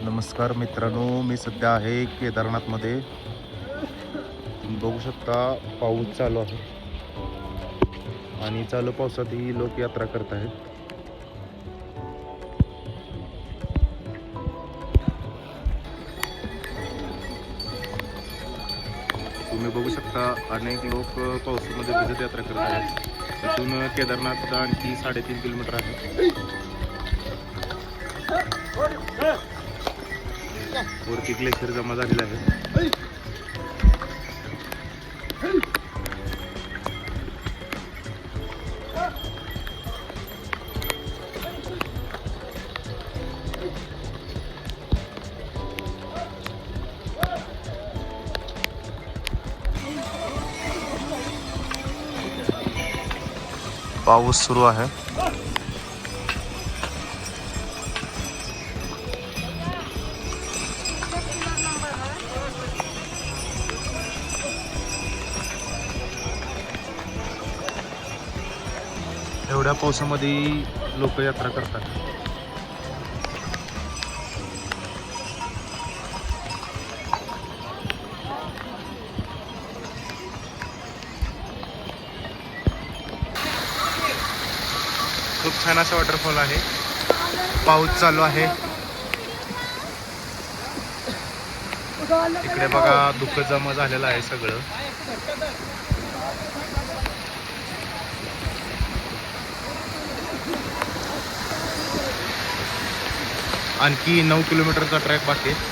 नमस्कार मित्रांनो, मी सध्या आहे केदारनाथमध्ये. तुम्ही बघू शकता पाऊस चालू आहे आणि चालू पावसातही लोक यात्रा करत आहेत. तुम्ही बघू शकता अनेक लोक पावसामध्ये भिजत यात्रा करत आहेत. इथून केदारनाथ आणखी 3.5 किलोमीटर आहे. वरती ग्लेशियर जमा झालेला आहे. पाऊस सुरू आहे. एवढ्या पावसामध्ये लोक यात्रा करतात. खूप छान असा वॉटरफॉल आहे. पाऊस चालू आहे. इकडे बघा धुकं जमा झालेलं आहे सगळं. आणखी 9 किलोमीटरचा ट्रॅक बाकी आहे.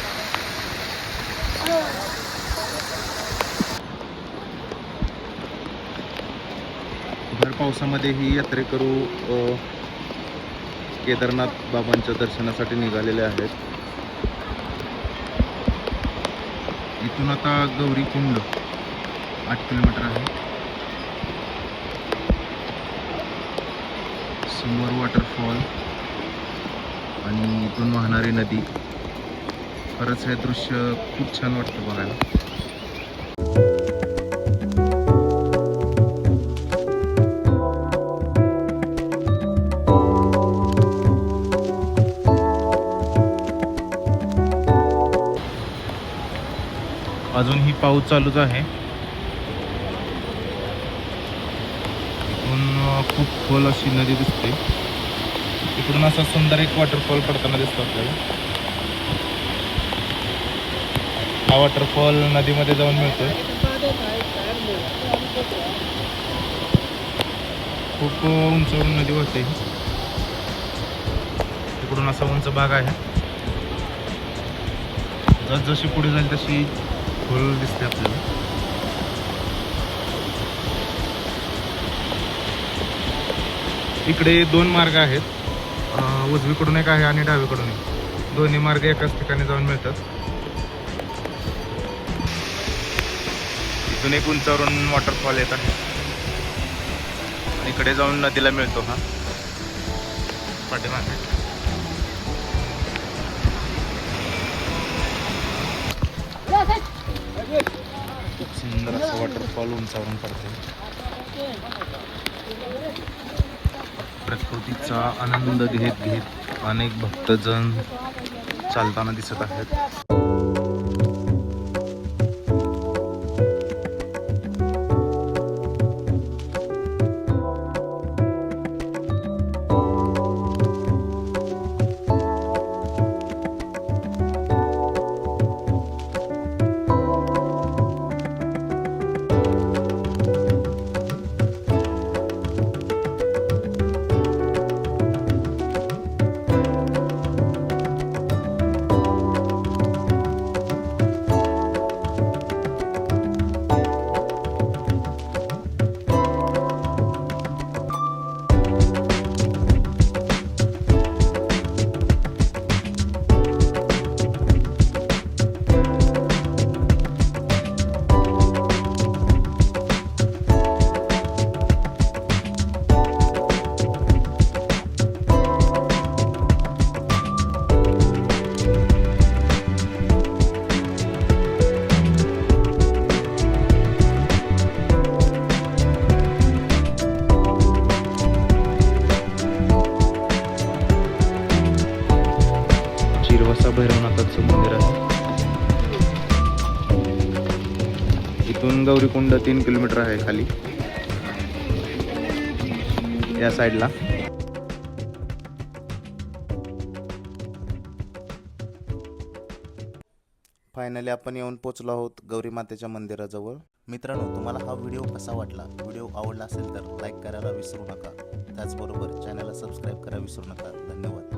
भर पावसामध्ये ही यात्रेकरू केदारनाथ बाबांच्या दर्शनासाठी निघालेले आहेत. इथून आता गौरी कुंड 8 किलोमीटर आहे. समोर वॉटरफॉल आणि इथून वाहणारी नदी. खरंच हे दृश्य खूप छान वाटतं बघायला. अजूनही पाऊस चालूच आहे. इथून खूप खोल अशी नदी दिसते. इकडून असा सुंदर एक वॉटरफॉल पडताना दिसतो आपल्याला. हा वॉटरफॉल नदीमध्ये जाऊन मिळतोय. खूप उंचावरून नदी वाहते. इकडून असा उंच भाग आहे. जशी पुढे जाईल तशी खोल दिसते आपल्याला. इकडे 2 मार्ग आहेत. उजवीकडून एक आहे आणि डावीकडून एक. दोन्ही मार्ग एकाच ठिकाणी जाऊन मिळतात. इथून एक उंचावरून वॉटरफॉल येत आहे. इकडे जाऊन नदीला मिळतो हा पाठीमागे. खूप सुंदर असं वॉटरफॉल उंचावरून पडते. प्रकृतीचा आनंद घेत घेत अनेक भक्तजण चालताना दिसत आहेत. वसा भैरवनाथाचं मंदिर आहे. इथून गौरीकुंड 3 किलोमीटर आहे खाली या साईडला. फायनली आपण येऊन पोचलो आहोत गौरी मातेच्या मंदिराजवळ. मित्रांनो, तुम्हाला हा व्हिडिओ कसा वाटला? व्हिडिओ आवडला असेल तर लाईक करायला विसरू नका. त्याचबरोबर चॅनलला सबस्क्राईब करायला विसरू नका. धन्यवाद.